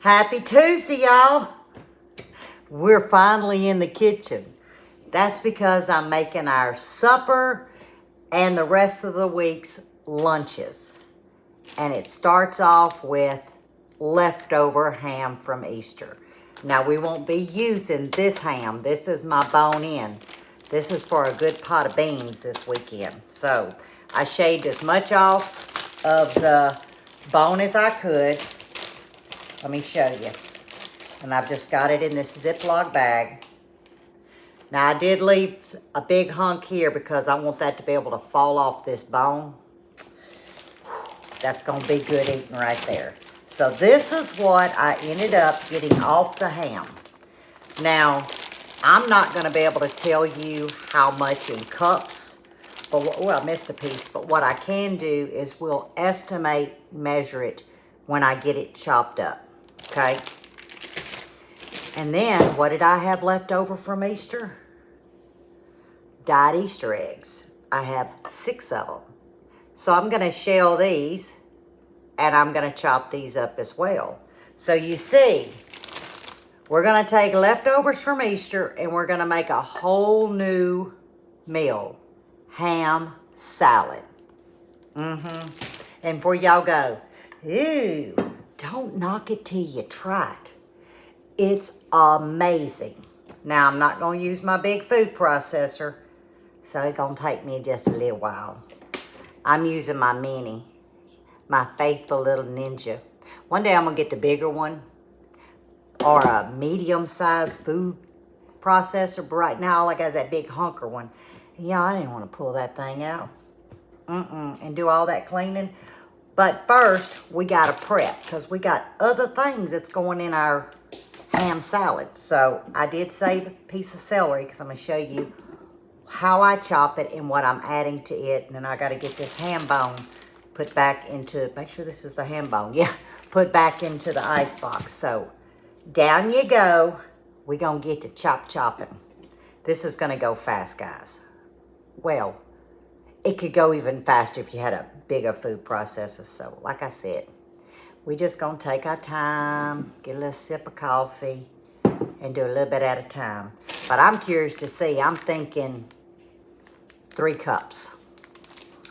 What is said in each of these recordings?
Happy Tuesday, y'all. We're finally in the kitchen. That's because I'm making our supper and the rest of the week's lunches. And it starts off with leftover ham from Easter. Now, we won't be using this ham. This is my bone-in. This is for a good pot of beans this weekend. So, I shaved as much off of the bone as I could. Let me show you. And I've just got it in this Ziploc bag. Now, I did leave a big hunk here because I want that to be able to fall off this bone. That's going to be good eating right there. So this is what I ended up getting off the ham. Now, I'm not going to be able to tell you how much in cups. But well, I missed a piece. But what I can do is we'll estimate, measure it when I get it chopped up. Okay? And then, what did I have left over from Easter? Dyed Easter eggs. I have 6 of them. So I'm going to shell these, and I'm going to chop these up as well. So you see, we're going to take leftovers from Easter, and we're going to make a whole new meal. Ham salad. And before y'all go, ew, don't knock it till you try it. It's amazing. Now, I'm not going to use my big food processor, so it's going to take me just a little while. I'm using my mini, my faithful little ninja. One day I'm going to get the bigger one or a medium-sized food processor, but right now all I got is that big hunker one. And yeah, I didn't want to pull that thing out and do all that cleaning. But first, we got to prep because we got other things that's going in our ham salad. So I did save a piece of celery because I'm going to show you how I chop it and what I'm adding to it. And then I got to get this ham bone put back into, make sure this is the ham bone. Yeah, put back into the ice box. So down you go. We're going to get to chopping. This is going to go fast, guys. Well, it could go even faster if you had a bigger food processor. So like I said, we just going to take our time, get a little sip of coffee, and do a little bit at a time. But I'm curious to see. I'm thinking 3 cups.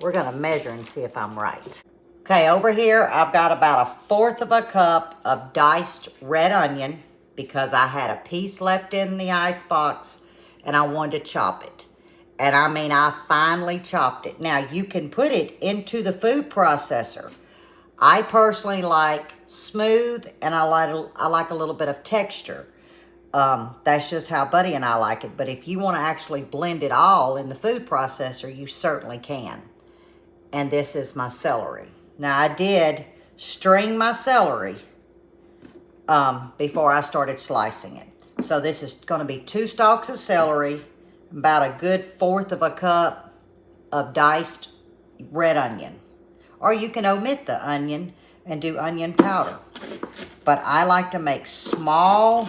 We're going to measure and see if I'm right. Okay, over here, I've got about 1/4 of a cup of diced red onion because I had a piece left in the ice box and I wanted to chop it. And I mean, I finally chopped it. Now, you can put it into the food processor. I personally like smooth, and I like a little bit of texture. That's just how Buddy and I like it. But if you want to actually blend it all in the food processor, you certainly can. And this is my celery. Now, I did string my celery before I started slicing it. So this is going to be 2 stalks of celery, about a good 1/4 of a cup of diced red onion. Or you can omit the onion and do onion powder. But I like to make small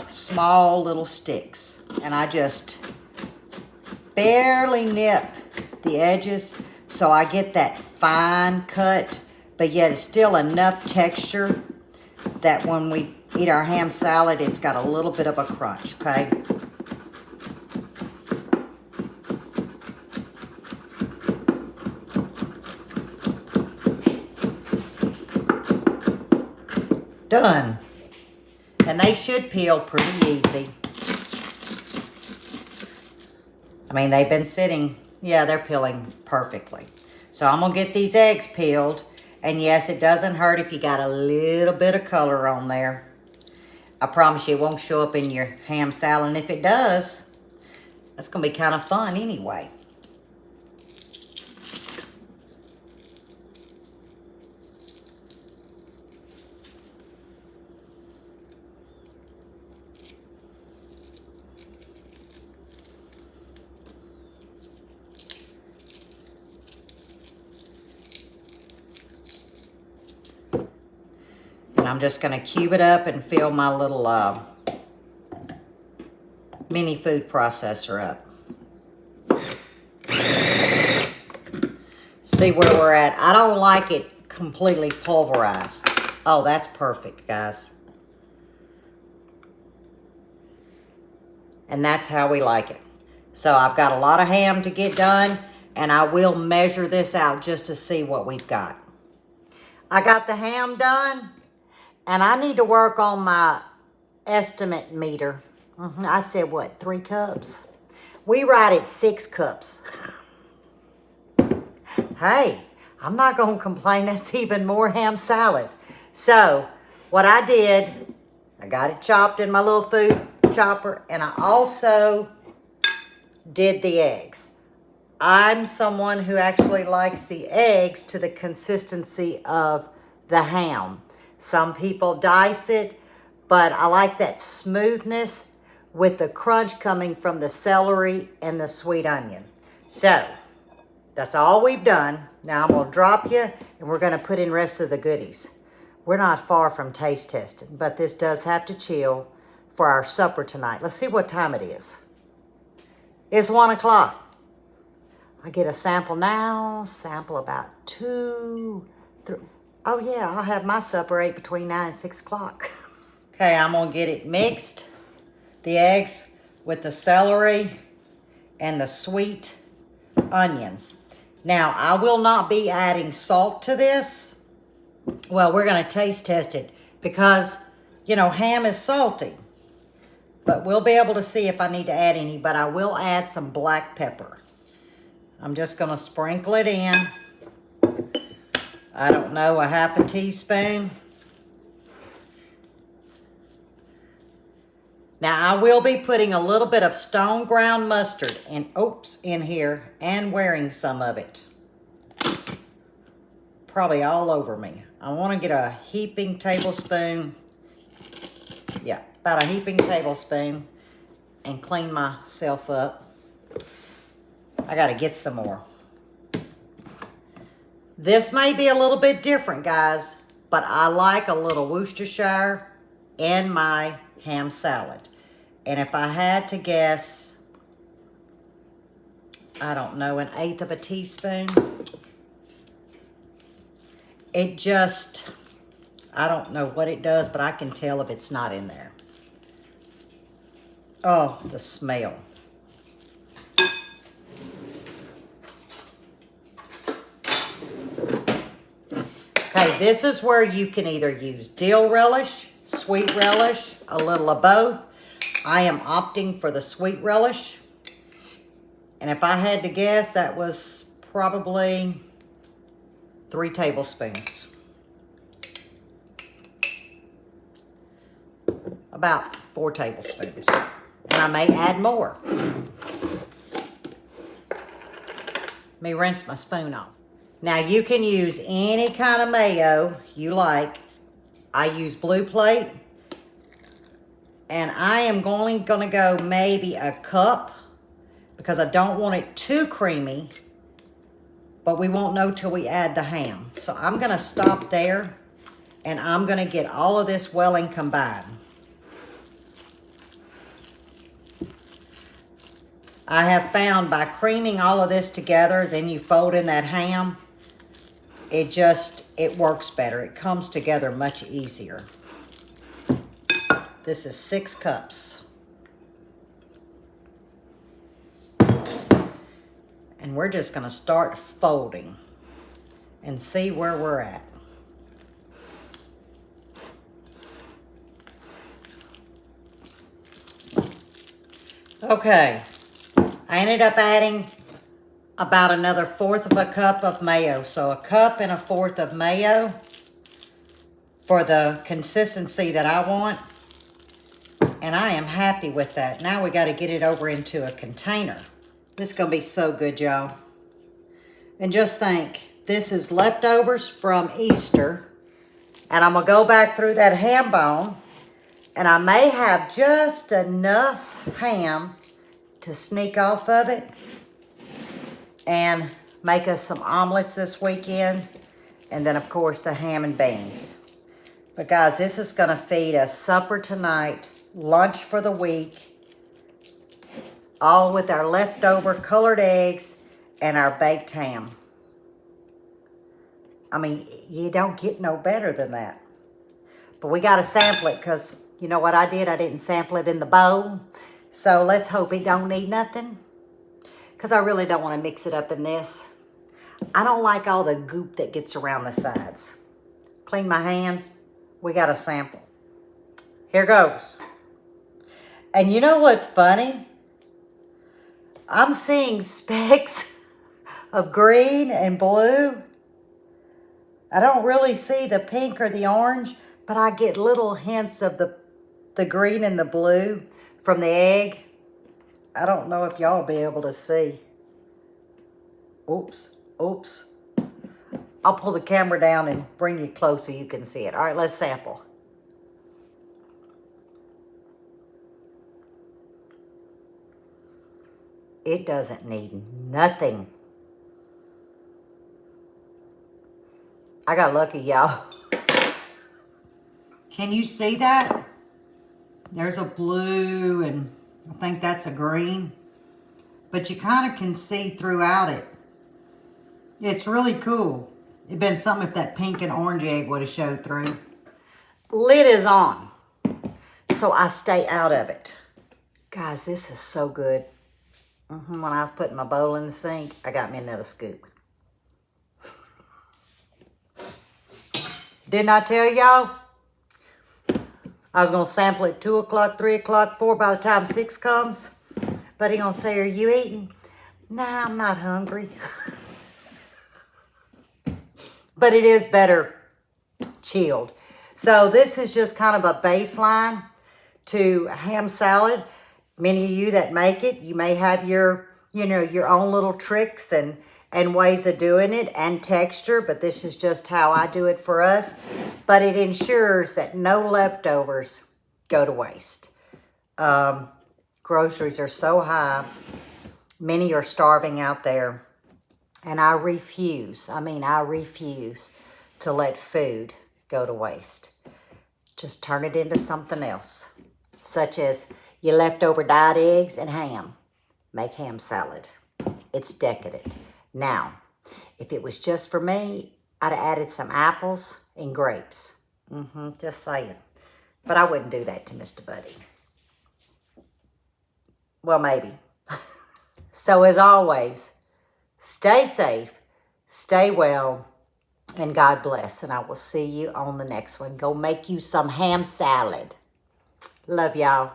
little sticks. And I just barely nip the edges so I get that fine cut, but yet it's still enough texture that when we eat our ham salad, it's got a little bit of a crunch, okay? Done. And they should peel pretty easy. I mean, they've been sitting, yeah, they're peeling perfectly. So I'm going to get these eggs peeled. And yes, it doesn't hurt if you got a little bit of color on there. I promise you it won't show up in your ham salad. And if it does, that's going to be kind of fun anyway. And I'm just going to cube it up and fill my little mini food processor up. See where we're at. I don't like it completely pulverized. Oh, that's perfect, guys. And that's how we like it. So I've got a lot of ham to get done, and I will measure this out just to see what we've got. I got the ham done, and I need to work on my estimate meter. I said, what, 3 cups? We ride at 6 cups. Hey, I'm not going to complain. That's even more ham salad. So what I did, I got it chopped in my little food chopper, and I also did the eggs. I'm someone who actually likes the eggs to the consistency of the ham. Some people dice it, but I like that smoothness with the crunch coming from the celery and the sweet onion. So that's all we've done. Now I'm gonna drop you, and we're gonna put in rest of the goodies. We're not far from taste testing, but this does have to chill for our supper tonight. Let's see what time it is. It's 1 o'clock. I get a sample now, sample about 2, 3. Oh yeah, I'll have my supper ate between 9 and 6 o'clock. Okay, I'm gonna get it mixed, the eggs with the celery and the sweet onions. Now, I will not be adding salt to this. Well, we're gonna taste test it because, you know, ham is salty. But we'll be able to see if I need to add any, but I will add some black pepper. I'm just gonna sprinkle it in. I don't know, a half a teaspoon. Now I will be putting a little bit of stone ground mustard in here and wearing some of it. Probably all over me. I wanna get a heaping tablespoon. Yeah, about a heaping tablespoon and clean myself up. I gotta get some more. This may be a little bit different, guys, but I like a little Worcestershire in my ham salad. And if I had to guess, I don't know, 1/8 of a teaspoon. It just, I don't know what it does, but I can tell if it's not in there. Oh, the smell. Okay, this is where you can either use dill relish, sweet relish, a little of both. I am opting for the sweet relish. And if I had to guess, that was probably 3 tablespoons. About 4 tablespoons. And I may add more. Let me rinse my spoon off. Now you can use any kind of mayo you like. I use Blue Plate. And I am going to go maybe a cup because I don't want it too creamy, but we won't know till we add the ham. So I'm gonna stop there and I'm gonna get all of this well and combined. I have found by creaming all of this together, then you fold in that ham, it works better. It comes together much easier. This is 6 cups. And we're just gonna start folding and see where we're at. Okay, I ended up adding about another 1/4 of a cup of mayo. So 1 1/4 cups of mayo for the consistency that I want. And I am happy with that. Now we got to get it over into a container. This is going to be so good, y'all. And just think, this is leftovers from Easter. And I'm going to go back through that ham bone. And I may have just enough ham to sneak off of it and make us some omelets this weekend. And then, of course, the ham and beans. But, guys, this is going to feed us supper tonight, lunch for the week, all with our leftover colored eggs and our baked ham. I mean, you don't get no better than that. But we got to sample it because you know what I did? I didn't sample it in the bowl. So let's hope it don't need nothing. Because I really don't want to mix it up in this. I don't like all the goop that gets around the sides. Clean my hands. We got a sample. Here goes. And you know what's funny? I'm seeing specks of green and blue. I don't really see the pink or the orange, but I get little hints of the green and the blue from the egg. I don't know if y'all will be able to see. Oops, oops. I'll pull the camera down and bring you close so you can see it. All right, let's sample. It doesn't need nothing. I got lucky, y'all. Can you see that? There's a blue and I think that's a green. But you kind of can see throughout it. It's really cool. It'd been something if that pink and orange egg would have showed through. Lid is on, so I stay out of it. Guys, this is so good. When I was putting my bowl in the sink, I got me another scoop. Didn't I tell y'all? I was going to sample it 2 o'clock, 3 o'clock, 4 by the time 6 comes. But he going to say, are you eating? Nah, I'm not hungry. But it is better chilled. So this is just kind of a baseline to ham salad. Many of you that make it, you may have your, your own little tricks and ways of doing it and texture, but this is just how I do it for us. But it ensures that no leftovers go to waste. Groceries are so high. Many are starving out there. And I refuse to let food go to waste. Just turn it into something else, such as your leftover dyed eggs and ham. Make ham salad. It's decadent. Now, if it was just for me, I'd have added some apples and grapes. Just saying. But I wouldn't do that to Mr. Buddy. Well, maybe. So as always, stay safe, stay well, and God bless. And I will see you on the next one. Go make you some ham salad. Love y'all.